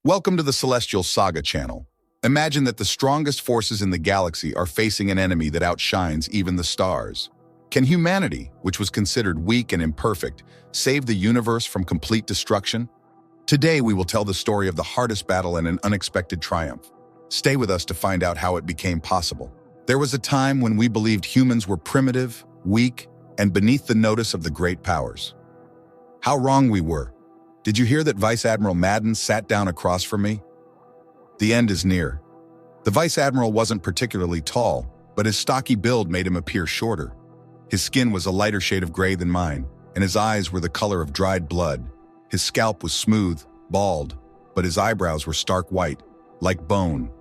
Welcome to the Celestial Saga channel. Imagine that the strongest forces in the galaxy are facing an enemy that outshines even the stars. Can humanity, which was considered weak and imperfect, save the universe from complete destruction? Today we will tell the story of the hardest battle and an unexpected triumph. Stay with us to find out how it became possible. There was a time when we believed humans were primitive, weak, and beneath the notice of the great powers. How wrong we were. Did you hear that Vice Admiral Madden sat down across from me? The end is near. The Vice Admiral wasn't particularly tall, but his stocky build made him appear shorter. His skin was a lighter shade of gray than mine, and his eyes were the color of dried blood. His scalp was smooth, bald, but his eyebrows were stark white, like bone.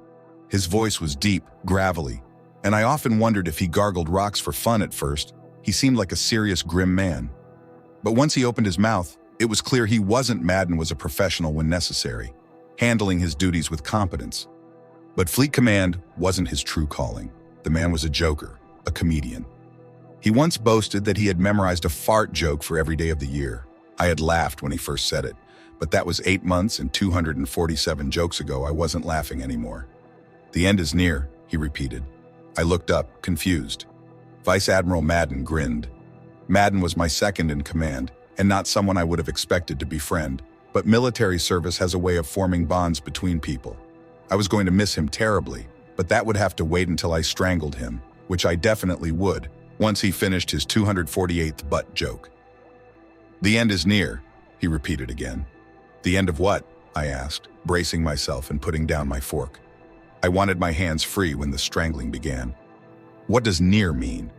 His voice was deep, gravelly, and I often wondered if he gargled rocks for fun at first. He seemed like a serious, grim man. But once he opened his mouth, it was clear he wasn't. Madden was a professional when necessary, handling his duties with competence. But Fleet Command wasn't his true calling. The man was a joker, a comedian. He once boasted that he had memorized a fart joke for every day of the year. I had laughed when he first said it, but that was 8 months and 247 jokes ago. I wasn't laughing anymore. The end is near, he repeated. I looked up, confused. Vice Admiral Madden grinned. Madden was my second in command, and not someone I would have expected to befriend, but military service has a way of forming bonds between people. I was going to miss him terribly, but that would have to wait until I strangled him, which I definitely would, once he finished his 248th butt joke. The end is near, he repeated again. The end of what? I asked, bracing myself and putting down my fork. I wanted my hands free when the strangling began. What does near mean?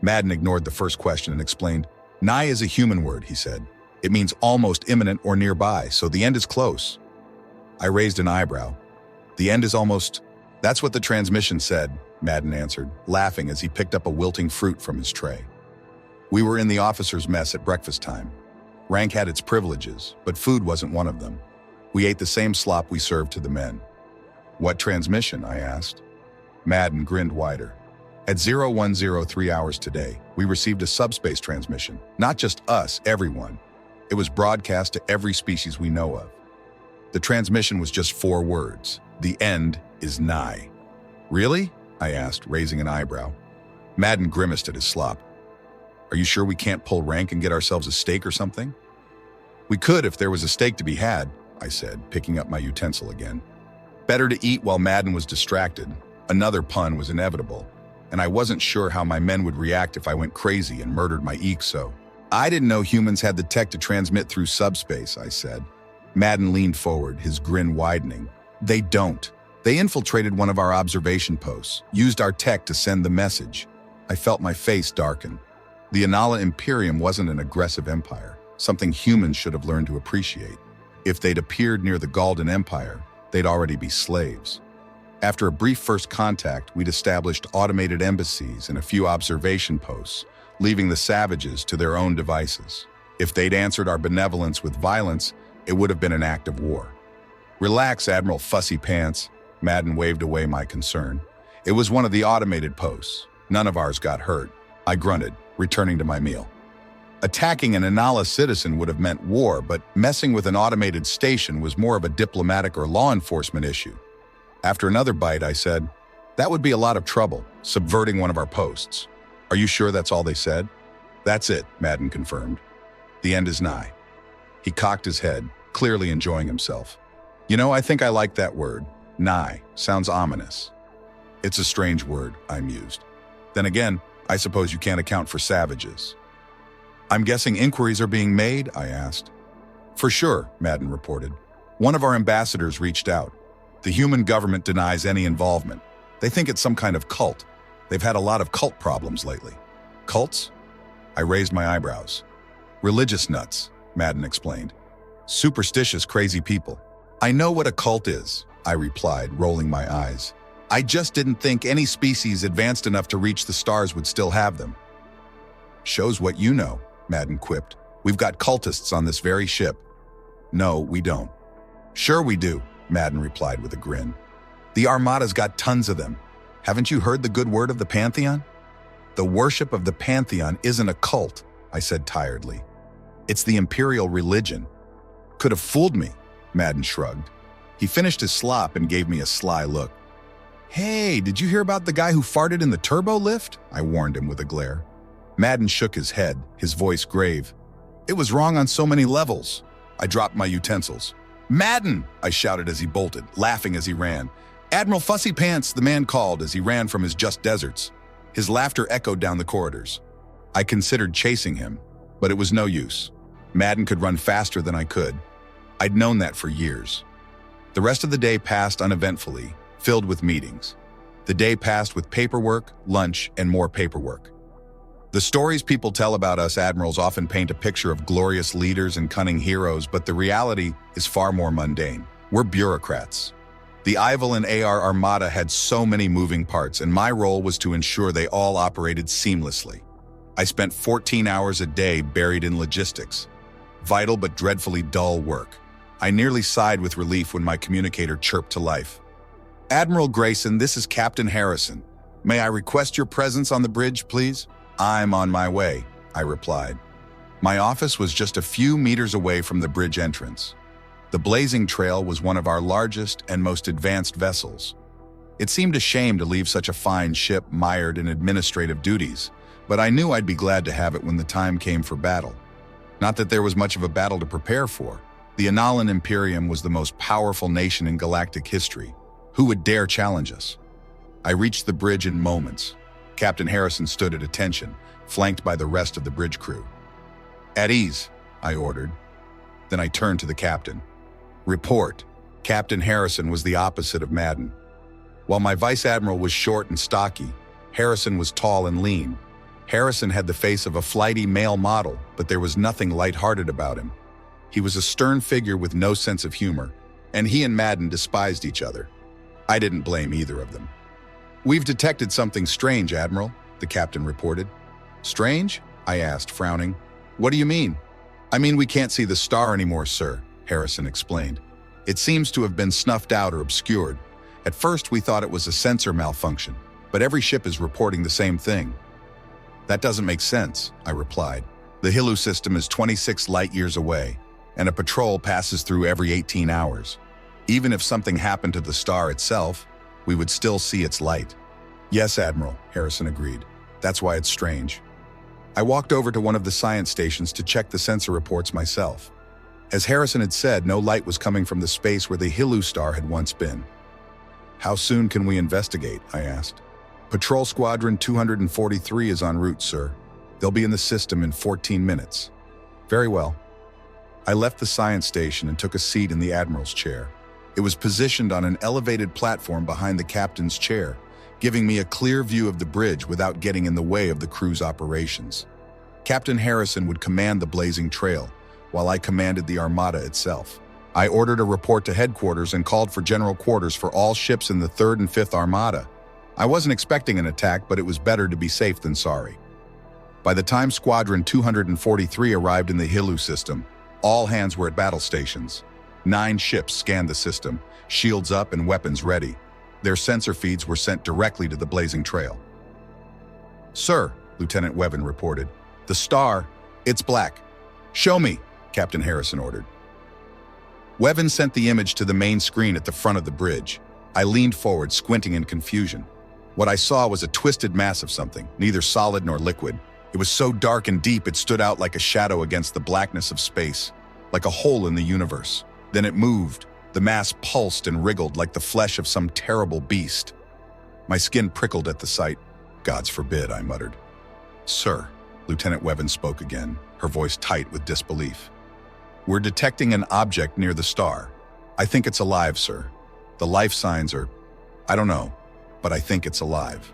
Madden ignored the first question and explained, Nigh is a human word, he said. It means almost imminent or nearby, so the end is close. I raised an eyebrow. The end is almost... That's what the transmission said, Madden answered, laughing as he picked up a wilting fruit from his tray. We were in the officers' mess at breakfast time. Rank had its privileges, but food wasn't one of them. We ate the same slop we served to the men. What transmission? I asked. Madden grinned wider. At 0103 hours today, we received a subspace transmission. Not just us, everyone. It was broadcast to every species we know of. The transmission was just 4 words. The end is nigh. Really? I asked, raising an eyebrow. Madden grimaced at his slop. Are you sure we can't pull rank and get ourselves a steak or something? We could if there was a steak to be had, I said, picking up my utensil again. Better to eat while Madden was distracted. Another pun was inevitable, and I wasn't sure how my men would react if I went crazy and murdered my EXO. I didn't know humans had the tech to transmit through subspace, I said. Madden leaned forward, his grin widening. They don't. They infiltrated one of our observation posts, used our tech to send the message. I felt my face darken. The Anala Imperium wasn't an aggressive empire, something humans should have learned to appreciate. If they'd appeared near the Galdan Empire, they'd already be slaves. After a brief first contact, we'd established automated embassies and a few observation posts, leaving the savages to their own devices. If they'd answered our benevolence with violence, it would have been an act of war. Relax, Admiral Fussy Pants, Madden waved away my concern. It was one of the automated posts. None of ours got hurt. I grunted, returning to my meal. Attacking an Anala citizen would have meant war, but messing with an automated station was more of a diplomatic or law enforcement issue. After another bite, I said, that would be a lot of trouble, subverting one of our posts. Are you sure that's all they said? That's it, Madden confirmed. The end is nigh. He cocked his head, clearly enjoying himself. You know, I think I like that word. Nigh sounds ominous. It's a strange word, I mused. Then again, I suppose you can't account for savages. I'm guessing inquiries are being made, I asked. For sure, Madden reported. One of our ambassadors reached out. The human government denies any involvement. They think it's some kind of cult. They've had a lot of cult problems lately. Cults? I raised my eyebrows. Religious nuts, Madden explained. Superstitious, crazy people. I know what a cult is, I replied, rolling my eyes. I just didn't think any species advanced enough to reach the stars would still have them. Shows what you know, Madden quipped. We've got cultists on this very ship. No, we don't. Sure we do, Madden replied with a grin. The Armada's got tons of them. Haven't you heard the good word of the Pantheon? The worship of the Pantheon isn't a cult, I said tiredly. It's the imperial religion. Could have fooled me, Madden shrugged. He finished his slop and gave me a sly look. "Hey, did you hear about the guy who farted in the turbo lift?" I warned him with a glare. Madden shook his head, his voice grave. "It was wrong on so many levels." I dropped my utensils. "Madden!" I shouted as he bolted, laughing as he ran. "Admiral Fussy Pants," the man called as he ran from his just deserts. His laughter echoed down the corridors. I considered chasing him, but it was no use. Madden could run faster than I could. I'd known that for years. The rest of the day passed uneventfully, filled with meetings. The day passed with paperwork, lunch, and more paperwork. The stories people tell about us admirals often paint a picture of glorious leaders and cunning heroes, but the reality is far more mundane. We're bureaucrats. The Ivel and AR Armada had so many moving parts, and my role was to ensure they all operated seamlessly. I spent 14 hours a day buried in logistics. Vital but dreadfully dull work. I nearly sighed with relief when my communicator chirped to life. "Admiral Grayson, this is Captain Harrison. May I request your presence on the bridge, please?" "I'm on my way," I replied. My office was just a few meters away from the bridge entrance. The Blazing Trail was one of our largest and most advanced vessels. It seemed a shame to leave such a fine ship mired in administrative duties, but I knew I'd be glad to have it when the time came for battle. Not that there was much of a battle to prepare for. The Analan Imperium was the most powerful nation in galactic history. Who would dare challenge us? I reached the bridge in moments. Captain Harrison stood at attention, flanked by the rest of the bridge crew. "At ease," I ordered. Then I turned to the captain. "Report." Captain Harrison was the opposite of Madden. While my vice admiral was short and stocky, Harrison was tall and lean. Harrison had the face of a flighty male model, but there was nothing lighthearted about him. He was a stern figure with no sense of humor, and he and Madden despised each other. I didn't blame either of them. "We've detected something strange, Admiral," the captain reported. "Strange?" I asked, frowning. "What do you mean?" "I mean, we can't see the star anymore, sir," Harrison explained. "It seems to have been snuffed out or obscured. At first, we thought it was a sensor malfunction, but every ship is reporting the same thing." "That doesn't make sense," I replied. "The Hilu system is 26 light-years away, and a patrol passes through every 18 hours. Even if something happened to the star itself, we would still see its light." "Yes, Admiral," Harrison agreed. "That's why it's strange." I walked over to one of the science stations to check the sensor reports myself. As Harrison had said, no light was coming from the space where the Hilu star had once been. "How soon can we investigate?" I asked. "Patrol Squadron 243 is en route, sir. They'll be in the system in 14 minutes. "Very well." I left the science station and took a seat in the Admiral's chair. It was positioned on an elevated platform behind the captain's chair, giving me a clear view of the bridge without getting in the way of the crew's operations. Captain Harrison would command the Blazing Trail, while I commanded the Armada itself. I ordered a report to headquarters and called for general quarters for all ships in the 3rd and 5th Armada. I wasn't expecting an attack, but it was better to be safe than sorry. By the time Squadron 243 arrived in the Hilu system, all hands were at battle stations. 9 ships scanned the system, shields up and weapons ready. Their sensor feeds were sent directly to the Blazing Trail. "Sir," Lieutenant Wevin reported, "the star, it's black." "Show me," Captain Harrison ordered. Wevin sent the image to the main screen at the front of the bridge. I leaned forward, squinting in confusion. What I saw was a twisted mass of something, neither solid nor liquid. It was so dark and deep it stood out like a shadow against the blackness of space, like a hole in the universe. Then it moved. The mass pulsed and wriggled like the flesh of some terrible beast. My skin prickled at the sight. "Gods forbid," I muttered. "Sir," Lieutenant Wevin spoke again, her voice tight with disbelief. "We're detecting an object near the star. I think it's alive, sir. The life signs are... I don't know, but I think it's alive."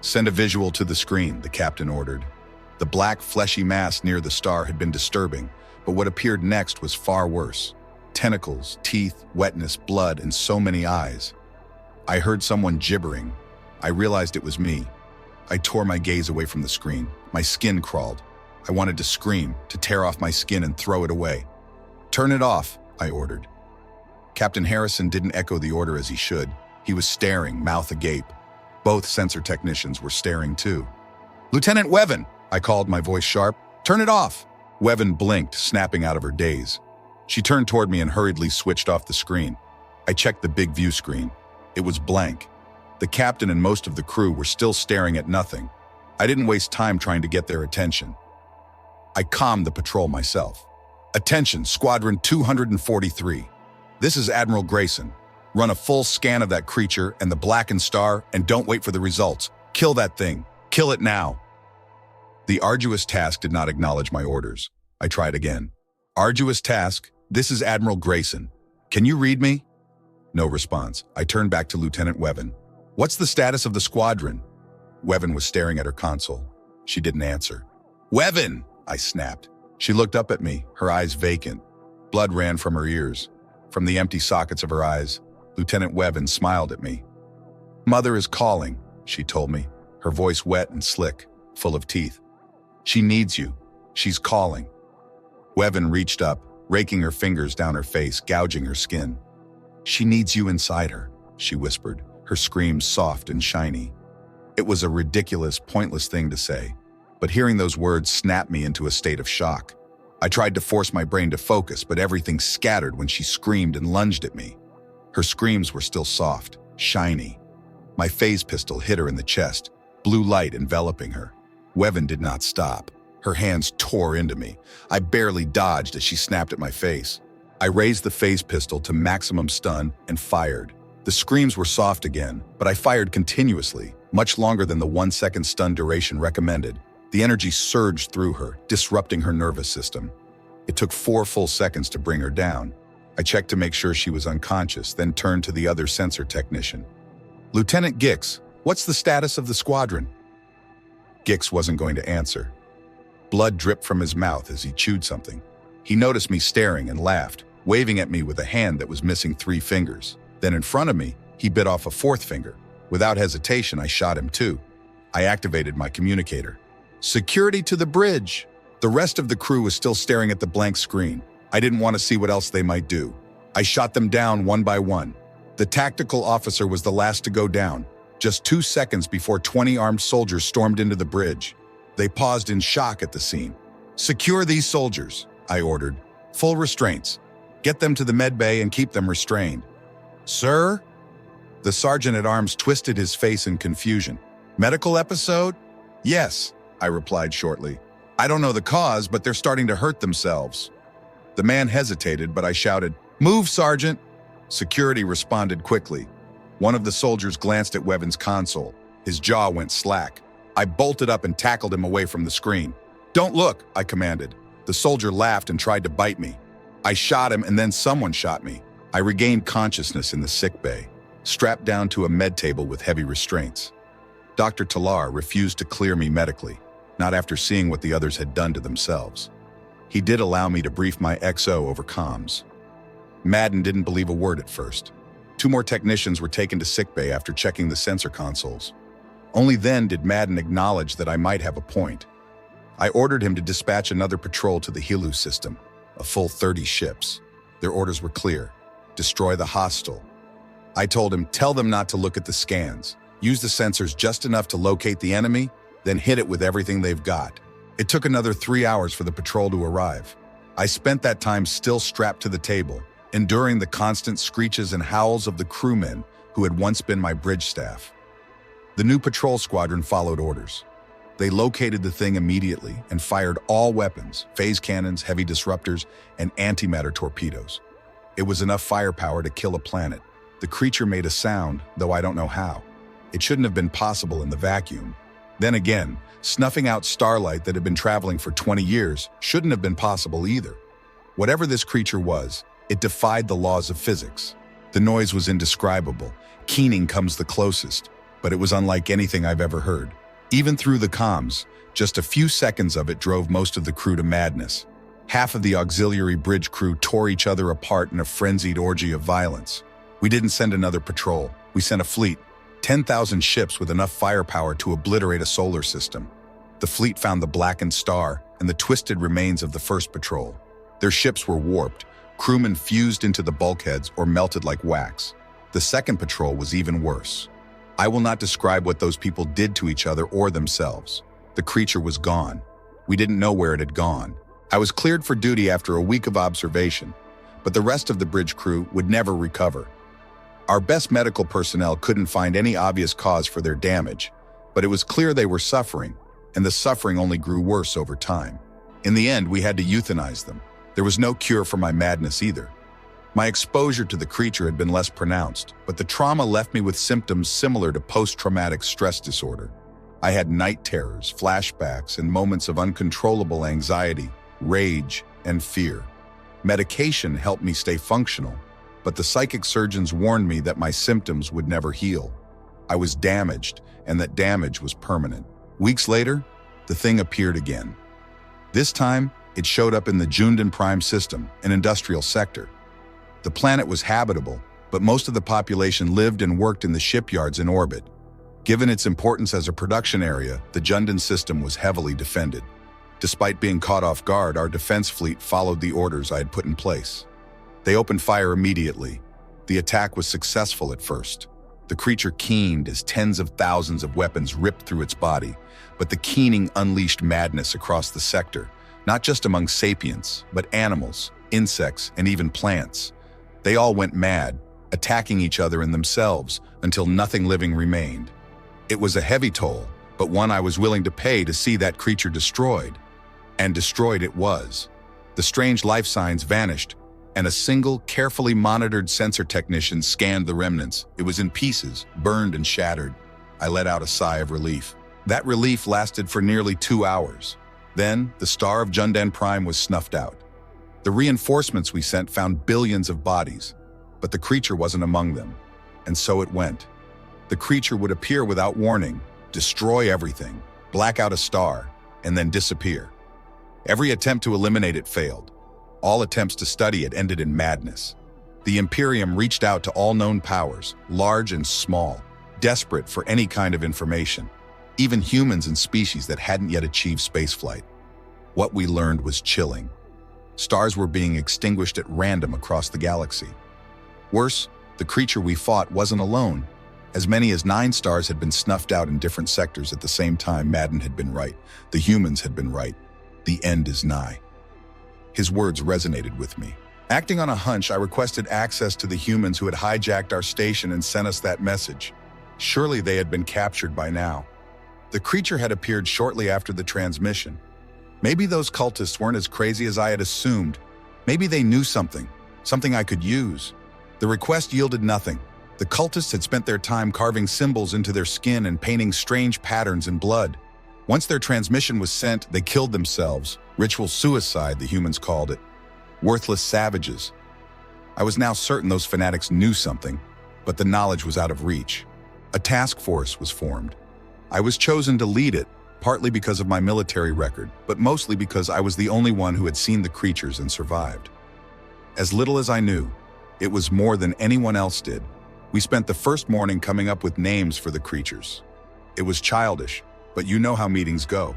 "Send a visual to the screen," the captain ordered. The black, fleshy mass near the star had been disturbing, but what appeared next was far worse. Tentacles, teeth, wetness, blood, and so many eyes. I heard someone gibbering. I realized it was me. I tore my gaze away from the screen. My skin crawled. I wanted to scream, to tear off my skin and throw it away. "Turn it off," I ordered. Captain Harrison didn't echo the order as he should. He was staring, mouth agape. Both sensor technicians were staring too. "Lieutenant Wevin," I called, my voice sharp. "Turn it off." Wevin blinked, snapping out of her daze. She turned toward me and hurriedly switched off the screen. I checked the big view screen. It was blank. The captain and most of the crew were still staring at nothing. I didn't waste time trying to get their attention. I calmed the patrol myself. Attention, Squadron 243. This is Admiral Grayson. Run a full scan of that creature and the blackened star, and don't wait for the results. Kill that thing. Kill it now. The arduous task did not acknowledge my orders. I tried again. Arduous task, this is Admiral Grayson. Can you read me? No response. I turned back to Lieutenant Wevin. What's the status of the squadron? Wevin was staring at her console. She didn't answer. Wevin! I snapped. She looked up at me, her eyes vacant. Blood ran from her ears. From the empty sockets of her eyes, Lieutenant Wevin smiled at me. Mother is calling, she told me, her voice wet and slick, full of teeth. She needs you. She's calling. Wevin reached up, raking her fingers down her face, gouging her skin. She needs you inside her, she whispered, her screams soft and shiny. It was a ridiculous, pointless thing to say, but hearing those words snapped me into a state of shock. I tried to force my brain to focus, but everything scattered when she screamed and lunged at me. Her screams were still soft, shiny. My phase pistol hit her in the chest, blue light enveloping her. Wevin did not stop. Her hands tore into me. I barely dodged as she snapped at my face. I raised the phase pistol to maximum stun and fired. The screams were soft again, but I fired continuously, much longer than the 1-second stun duration recommended. The energy surged through her, disrupting her nervous system. It took 4 full seconds to bring her down. I checked to make sure she was unconscious, then turned to the other sensor technician. Lieutenant Gix, what's the status of the squadron? Gix wasn't going to answer. Blood dripped from his mouth as he chewed something. He noticed me staring and laughed, waving at me with a hand that was missing 3 fingers. Then in front of me, he bit off a 4th finger. Without hesitation, I shot him too. I activated my communicator. Security to the bridge! The rest of the crew was still staring at the blank screen. I didn't want to see what else they might do. I shot them down one by one. The tactical officer was the last to go down, just 2 seconds before 20 armed soldiers stormed into the bridge. They paused in shock at the scene. Secure these soldiers, I ordered. Full restraints. Get them to the med bay and keep them restrained. Sir? The sergeant-at-arms twisted his face in confusion. Medical episode? Yes, I replied shortly. I don't know the cause, but they're starting to hurt themselves. The man hesitated, but I shouted, Move, Sergeant! Security responded quickly. One of the soldiers glanced at Wevin's console. His jaw went slack. I bolted up and tackled him away from the screen. Don't look, I commanded. The soldier laughed and tried to bite me. I shot him and then someone shot me. I regained consciousness in the sick bay, strapped down to a med table with heavy restraints. Dr. Talar refused to clear me medically, not after seeing what the others had done to themselves. He did allow me to brief my XO over comms. Madden didn't believe a word at first. 2 more technicians were taken to sickbay after checking the sensor consoles. Only then did Madden acknowledge that I might have a point. I ordered him to dispatch another patrol to the Hilu system, a full 30 ships. Their orders were clear. Destroy the hostile. I told him, tell them not to look at the scans. Use the sensors just enough to locate the enemy, then hit it with everything they've got. It took another 3 hours for the patrol to arrive. I spent that time still strapped to the table, enduring the constant screeches and howls of the crewmen who had once been my bridge staff. The new patrol squadron followed orders. They located the thing immediately and fired all weapons, phase cannons, heavy disruptors, and antimatter torpedoes. It was enough firepower to kill a planet. The creature made a sound, though I don't know how. It shouldn't have been possible in the vacuum. Then again, snuffing out starlight that had been traveling for 20 years shouldn't have been possible either. Whatever this creature was, it defied the laws of physics. The noise was indescribable. Keening comes the closest, but it was unlike anything I've ever heard. Even through the comms, just a few seconds of it drove most of the crew to madness. Half of the auxiliary bridge crew tore each other apart in a frenzied orgy of violence. We didn't send another patrol. We sent a fleet, 10,000 ships with enough firepower to obliterate a solar system. The fleet found the blackened star and the twisted remains of the first patrol. Their ships were warped, crewmen fused into the bulkheads or melted like wax. The second patrol was even worse. I will not describe what those people did to each other or themselves. The creature was gone. We didn't know where it had gone. I was cleared for duty after a week of observation, but the rest of the bridge crew would never recover. Our best medical personnel couldn't find any obvious cause for their damage, but it was clear they were suffering, and the suffering only grew worse over time. In the end, we had to euthanize them. There was no cure for my madness either. My exposure to the creature had been less pronounced, but the trauma left me with symptoms similar to post-traumatic stress disorder. I had night terrors, flashbacks, and moments of uncontrollable anxiety, rage, and fear. Medication helped me stay functional, but the psychic surgeons warned me that my symptoms would never heal. I was damaged, and that damage was permanent. Weeks later, the thing appeared again. This time, it showed up in the Jundan Prime system, an industrial sector. The planet was habitable, but most of the population lived and worked in the shipyards in orbit. Given its importance as a production area, the Jundan system was heavily defended. Despite being caught off guard, our defense fleet followed the orders I had put in place. They opened fire immediately. The attack was successful at first. The creature keened as tens of thousands of weapons ripped through its body, but the keening unleashed madness across the sector, not just among sapients, but animals, insects, and even plants. They all went mad, attacking each other and themselves until nothing living remained. It was a heavy toll, but one I was willing to pay to see that creature destroyed. And destroyed it was. The strange life signs vanished, and a single, carefully monitored sensor technician scanned the remnants. It was in pieces, burned and shattered. I let out a sigh of relief. That relief lasted for nearly 2 hours. Then, the star of Jundan Prime was snuffed out. The reinforcements we sent found billions of bodies, but the creature wasn't among them. And so it went. The creature would appear without warning, destroy everything, black out a star, and then disappear. Every attempt to eliminate it failed. All attempts to study it ended in madness. The Imperium reached out to all known powers, large and small, desperate for any kind of information, even humans and species that hadn't yet achieved spaceflight. What we learned was chilling. Stars were being extinguished at random across the galaxy. Worse, the creature we fought wasn't alone. As many as 9 stars had been snuffed out in different sectors at the same time. Madden had been right. The humans had been right. The end is nigh. His words resonated with me. Acting on a hunch, I requested access to the humans who had hijacked our station and sent us that message. Surely they had been captured by now. The creature had appeared shortly after the transmission. Maybe those cultists weren't as crazy as I had assumed. Maybe they knew something I could use. The request yielded nothing. The cultists had spent their time carving symbols into their skin and painting strange patterns in blood. Once their transmission was sent, they killed themselves. Ritual suicide, the humans called it. Worthless savages. I was now certain those fanatics knew something, but the knowledge was out of reach. A task force was formed. I was chosen to lead it, partly because of my military record, but mostly because I was the only one who had seen the creatures and survived. As little as I knew, it was more than anyone else did. We spent the first morning coming up with names for the creatures. It was childish, but you know how meetings go.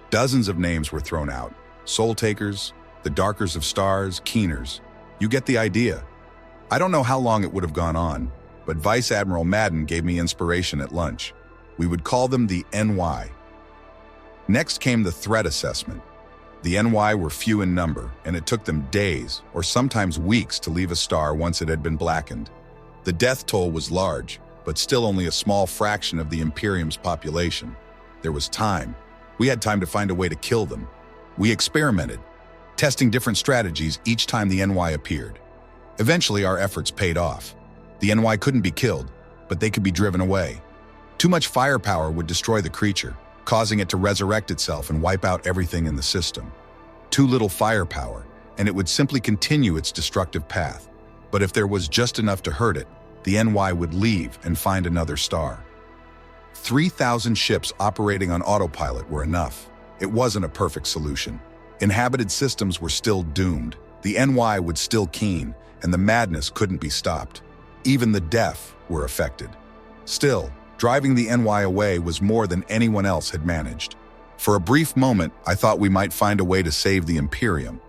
Dozens of names were thrown out. Soul Takers, the Darkers of Stars, Keeners. You get the idea. I don't know how long it would have gone on, but Vice Admiral Madden gave me inspiration at lunch. We would call them the NY. Next came the threat assessment. The NY were few in number, and it took them days, or sometimes weeks, to leave a star once it had been blackened. The death toll was large, but still only a small fraction of the Imperium's population. There was time. We had time to find a way to kill them. We experimented, testing different strategies each time the NY appeared. Eventually, our efforts paid off. The NY couldn't be killed, but they could be driven away. Too much firepower would destroy the creature, causing it to resurrect itself and wipe out everything in the system. Too little firepower, and it would simply continue its destructive path. But if there was just enough to hurt it, the NY would leave and find another star. 3,000 ships operating on autopilot were enough. It wasn't a perfect solution. Inhabited systems were still doomed. The NY would still keen, and the madness couldn't be stopped. Even the deaf were affected. Still, driving the NY away was more than anyone else had managed. For a brief moment, I thought we might find a way to save the Imperium.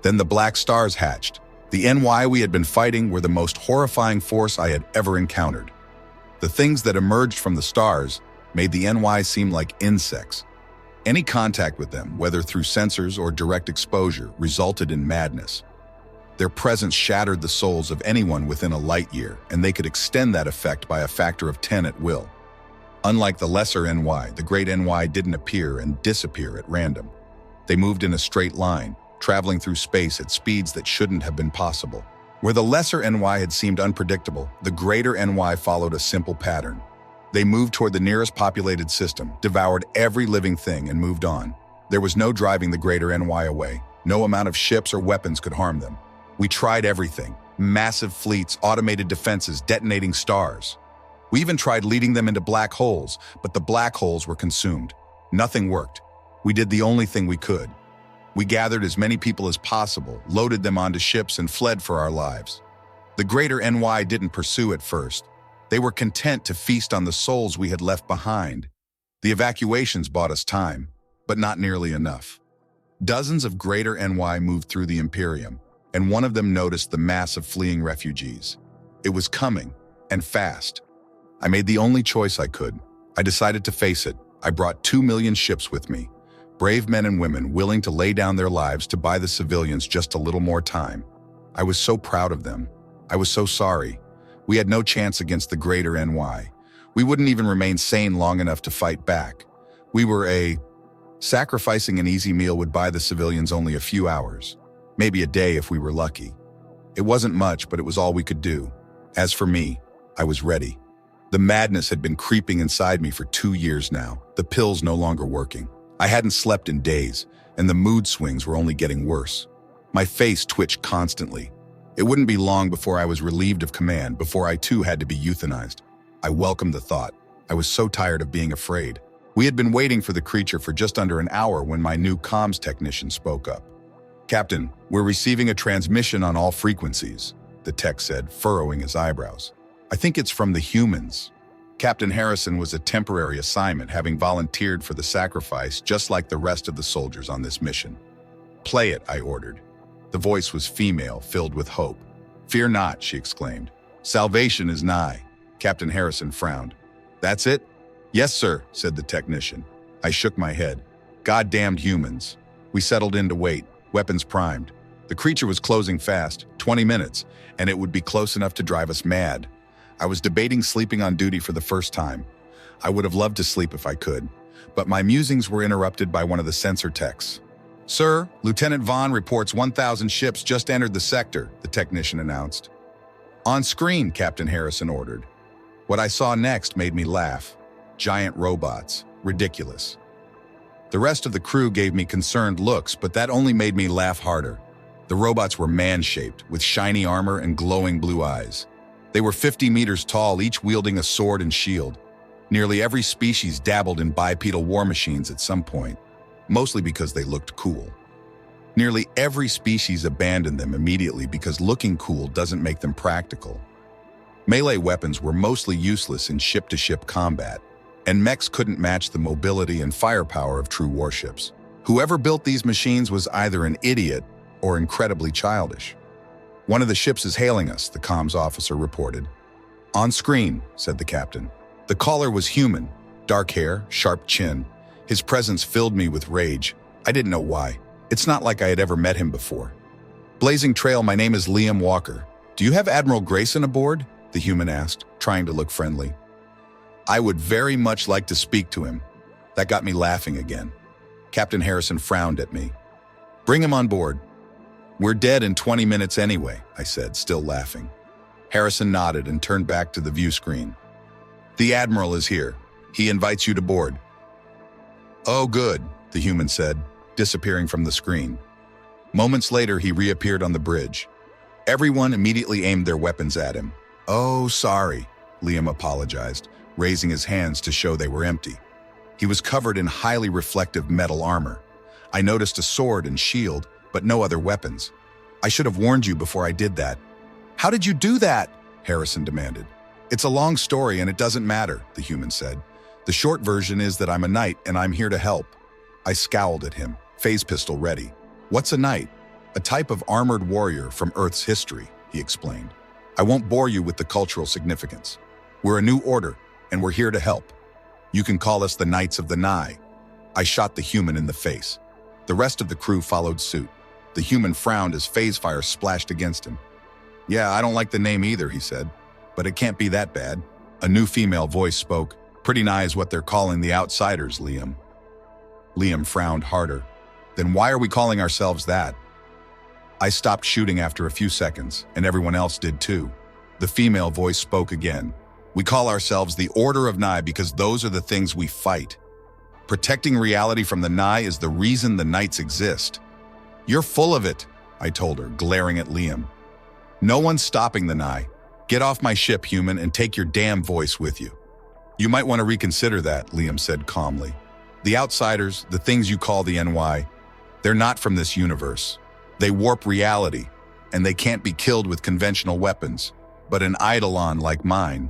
Then the Black Stars hatched. The NY we had been fighting were the most horrifying force I had ever encountered. The things that emerged from the stars made the NY seem like insects. Any contact with them, whether through sensors or direct exposure, resulted in madness. Their presence shattered the souls of anyone within a light year, and they could extend that effect by a factor of 10 at will. Unlike the lesser NY, the great NY didn't appear and disappear at random. They moved in a straight line, traveling through space at speeds that shouldn't have been possible. Where the lesser NY had seemed unpredictable, the greater NY followed a simple pattern. They moved toward the nearest populated system, devoured every living thing, and moved on. There was no driving the greater NY away. No amount of ships or weapons could harm them. We tried everything. Massive fleets, automated defenses, detonating stars. We even tried leading them into black holes, but the black holes were consumed. Nothing worked. We did the only thing we could. We gathered as many people as possible, loaded them onto ships, and fled for our lives. The greater NY didn't pursue at first. They were content to feast on the souls we had left behind. The evacuations bought us time, but not nearly enough. Dozens of greater NY moved through the Imperium, and one of them noticed the mass of fleeing refugees. It was coming, and fast. I made the only choice I could. I decided to face it. I brought 2 million ships with me. Brave men and women willing to lay down their lives to buy the civilians just a little more time. I was so proud of them. I was so sorry. We had no chance against the greater NY. We wouldn't even remain sane long enough to fight back. We were sacrificing an easy meal would buy the civilians only a few hours, maybe a day if we were lucky. It wasn't much, but it was all we could do. As for me, I was ready. The madness had been creeping inside me for 2 years now, the pills no longer working. I hadn't slept in days, and the mood swings were only getting worse. My face twitched constantly. It wouldn't be long before I was relieved of command, before I too had to be euthanized. I welcomed the thought. I was so tired of being afraid. We had been waiting for the creature for just under an hour when my new comms technician spoke up. "Captain, we're receiving a transmission on all frequencies," the tech said, furrowing his eyebrows. "I think it's from the humans." Captain Harrison was a temporary assignment, having volunteered for the sacrifice just like the rest of the soldiers on this mission. "Play it," I ordered. The voice was female, filled with hope. "Fear not," she exclaimed. "Salvation is nigh." Captain Harrison frowned. "That's it?" "Yes, sir," said the technician. I shook my head. Goddamned humans. We settled in to wait, weapons primed. The creature was closing fast, 20 minutes, and it would be close enough to drive us mad. I was debating sleeping on duty for the first time. I would have loved to sleep if I could, but my musings were interrupted by one of the sensor techs. "Sir, Lieutenant Vaughn reports 1,000 ships just entered the sector," the technician announced. "On screen," Captain Harrison ordered. What I saw next made me laugh. Giant robots. Ridiculous. The rest of the crew gave me concerned looks, but that only made me laugh harder. The robots were man-shaped, with shiny armor and glowing blue eyes. They were 50 meters tall, each wielding a sword and shield. Nearly every species dabbled in bipedal war machines at some point, mostly because they looked cool. Nearly every species abandoned them immediately because looking cool doesn't make them practical. Melee weapons were mostly useless in ship-to-ship combat, and mechs couldn't match the mobility and firepower of true warships. Whoever built these machines was either an idiot or incredibly childish. "One of the ships is hailing us," the comms officer reported. "On screen," said the captain. The caller was human, dark hair, sharp chin. His presence filled me with rage. I didn't know why. It's not like I had ever met him before. "Blazing Trail, my name is Liam Walker. Do you have Admiral Grayson aboard?" the human asked, trying to look friendly. "I would very much like to speak to him." That got me laughing again. Captain Harrison frowned at me. "Bring him on board." "We're dead in 20 minutes anyway," I said, still laughing. Harrison nodded and turned back to the view screen. "The Admiral is here. He invites you to board." "Oh, good," the human said, disappearing from the screen. Moments later, he reappeared on the bridge. Everyone immediately aimed their weapons at him. "Oh, sorry," Liam apologized, raising his hands to show they were empty. He was covered in highly reflective metal armor. I noticed a sword and shield, but no other weapons. "I should have warned you before I did that." "How did you do that?" Harrison demanded. "It's a long story and it doesn't matter," the human said. "The short version is that I'm a knight and I'm here to help." I scowled at him, phase pistol ready. "What's a knight?" "A type of armored warrior from Earth's history," he explained. "I won't bore you with the cultural significance. We're a new order, and we're here to help. You can call us the Knights of the Nigh." I shot the human in the face. The rest of the crew followed suit. The human frowned as phase fire splashed against him. "Yeah, I don't like the name either," he said. "But it can't be that bad." A new female voice spoke. "Pretty nigh is what they're calling the outsiders, Liam." Liam frowned harder. "Then why are we calling ourselves that?" I stopped shooting after a few seconds, and everyone else did too. The female voice spoke again. "We call ourselves the Order of Nye because those are the things we fight. Protecting reality from the Nye is the reason the Knights exist." "You're full of it," I told her, glaring at Liam. "No one's stopping the Nye. Get off my ship, human, and take your damn voice with you." "You might want to reconsider that," Liam said calmly. "The outsiders, the things you call the NY, they're not from this universe. They warp reality, and they can't be killed with conventional weapons. But an eidolon like mine..."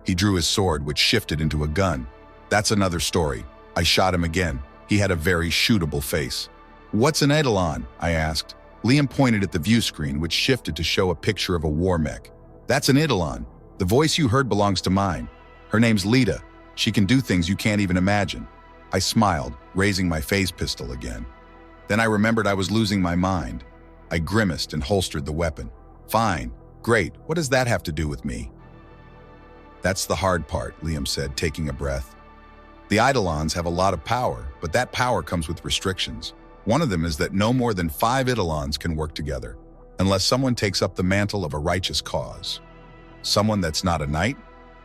He drew his sword, which shifted into a gun. "That's another story." I shot him again. He had a very shootable face. "What's an eidolon?" I asked. Liam pointed at the view screen, which shifted to show a picture of a war mech. "That's an eidolon. The voice you heard belongs to mine. Her name's Lita. She can do things you can't even imagine." I smiled, raising my phase pistol again. Then I remembered I was losing my mind. I grimaced and holstered the weapon. "Fine. Great. What does that have to do with me?" "That's the hard part," Liam said, taking a breath. "The eidolons have a lot of power, but that power comes with restrictions. One of them is that no more than 5 eidolons can work together, unless someone takes up the mantle of a righteous cause." "Someone that's not a knight?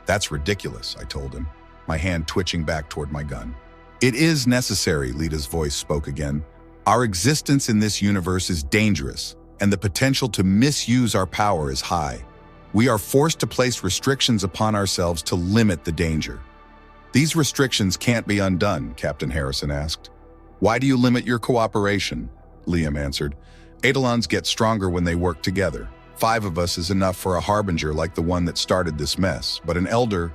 That's ridiculous," I told him, my hand twitching back toward my gun. "It is necessary," Lita's voice spoke again. "Our existence in this universe is dangerous, and the potential to misuse our power is high. We are forced to place restrictions upon ourselves to limit the danger." "These restrictions can't be undone," Captain Harrison asked. "Why do you limit your cooperation?" Liam answered. "Eidolons get stronger when they work together. 5 of us is enough for a harbinger like the one that started this mess, but an elder..."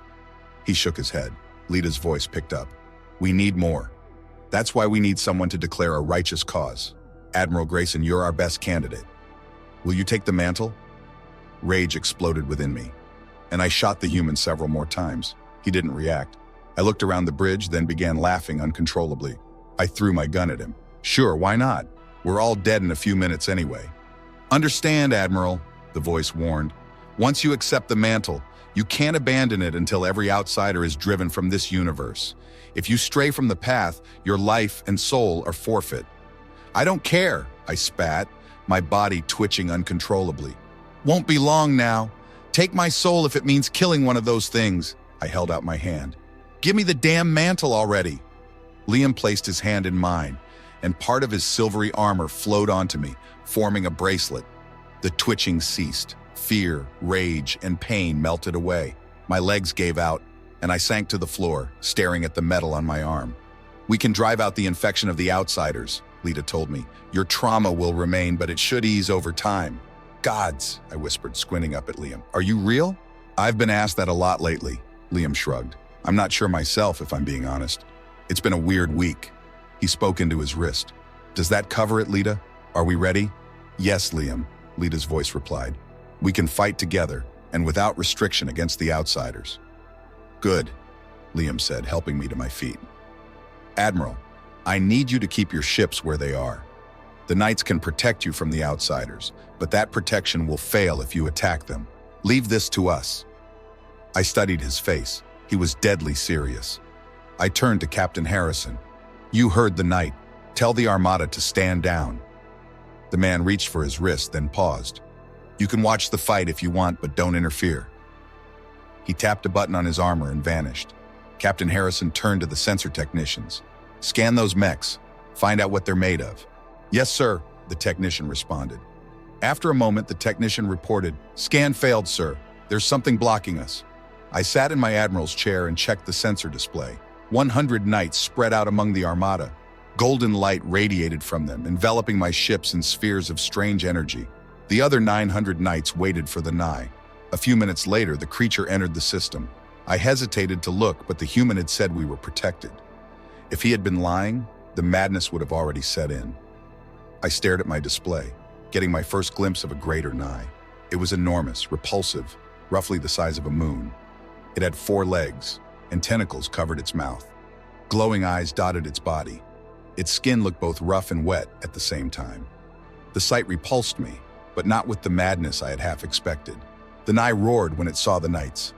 He shook his head. Lita's voice picked up. "We need more. That's why we need someone to declare a righteous cause. Admiral Grayson, you're our best candidate. Will you take the mantle?" Rage exploded within me, and I shot the human several more times. He didn't react. I looked around the bridge, then began laughing uncontrollably. I threw my gun at him. "Sure, why not? We're all dead in a few minutes anyway." "Understand, Admiral," the voice warned. "Once you accept the mantle, you can't abandon it until every outsider is driven from this universe. If you stray from the path, your life and soul are forfeit." "I don't care," I spat, my body twitching uncontrollably. "Won't be long now. Take my soul if it means killing one of those things." I held out my hand. "Give me the damn mantle already." Liam placed his hand in mine, and part of his silvery armor flowed onto me, forming a bracelet. The twitching ceased. Fear, rage, and pain melted away. My legs gave out, and I sank to the floor, staring at the metal on my arm. "We can drive out the infection of the outsiders," Lita told me. "Your trauma will remain, but it should ease over time." "Gods," I whispered, squinting up at Liam. "Are you real?" "I've been asked that a lot lately," Liam shrugged. "I'm not sure myself, if I'm being honest. It's been a weird week." He spoke into his wrist. "Does that cover it, Lita? Are we ready?" "Yes, Liam," Lita's voice replied. "We can fight together, and without restriction against the outsiders." "Good," Liam said, helping me to my feet. "Admiral, I need you to keep your ships where they are. The Knights can protect you from the outsiders, but that protection will fail if you attack them. Leave this to us." I studied his face. He was deadly serious. I turned to Captain Harrison. "You heard the Knight. Tell the Armada to stand down." The man reached for his wrist, then paused. "You can watch the fight if you want, but don't interfere." He tapped a button on his armor and vanished. Captain Harrison turned to the sensor technicians. "Scan those mechs. Find out what they're made of." "Yes, sir," the technician responded. After a moment, the technician reported, "Scan failed, sir. There's something blocking us." I sat in my admiral's chair and checked the sensor display. 100 Knights spread out among the Armada. Golden light radiated from them, enveloping my ships in spheres of strange energy. The other 900 Knights waited for the Nye. A few minutes later, the creature entered the system. I hesitated to look, but the human had said we were protected. If he had been lying, the madness would have already set in. I stared at my display, getting my first glimpse of a greater Nye. It was enormous, repulsive, roughly the size of a moon. It had 4 legs, and tentacles covered its mouth. Glowing eyes dotted its body. Its skin looked both rough and wet at the same time. The sight repulsed me, but not with the madness I had half expected. The Nye roared when it saw the knights.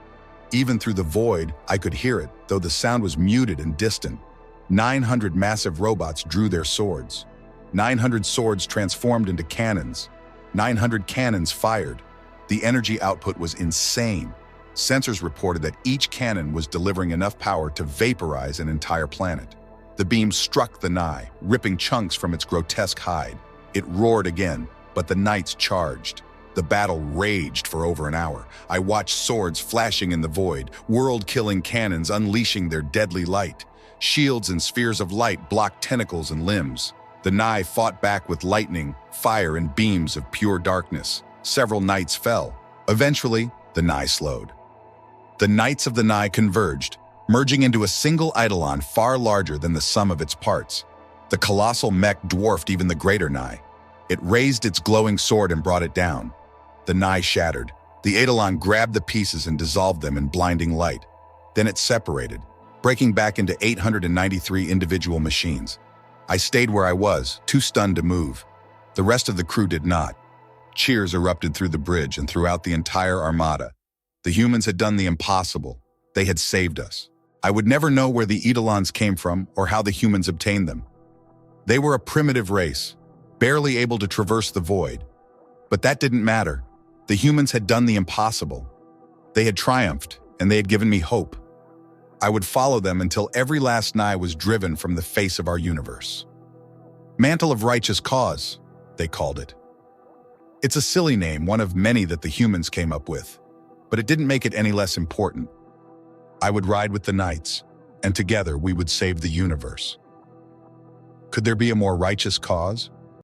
Even through the void, I could hear it, though the sound was muted and distant. 900 massive robots drew their swords. 900 swords transformed into cannons. 900 cannons fired. The energy output was insane. Sensors reported that each cannon was delivering enough power to vaporize an entire planet. The beam struck the Nye, ripping chunks from its grotesque hide. It roared again, but the knights charged. The battle raged for over an hour. I watched swords flashing in the void, world-killing cannons unleashing their deadly light. Shields and spheres of light blocked tentacles and limbs. The Nye fought back with lightning, fire, and beams of pure darkness. Several knights fell. Eventually, the Nye slowed. The knights of the Nye converged, merging into a single eidolon far larger than the sum of its parts. The colossal mech dwarfed even the greater Nye. It raised its glowing sword and brought it down. The Nye shattered. The eidolon grabbed the pieces and dissolved them in blinding light. Then it separated, breaking back into 893 individual machines. I stayed where I was, too stunned to move. The rest of the crew did not. Cheers erupted through the bridge and throughout the entire armada. The humans had done the impossible. They had saved us. I would never know where the eidolons came from or how the humans obtained them. They were a primitive race, barely able to traverse the void. But that didn't matter. The humans had done the impossible. They had triumphed, and they had given me hope. I would follow them until every last Nye was driven from the face of our universe. Mantle of Righteous Cause, they called it. It's a silly name, one of many that the humans came up with, but it didn't make it any less important. I would ride with the knights, and together we would save the universe. Could there be a more righteous cause?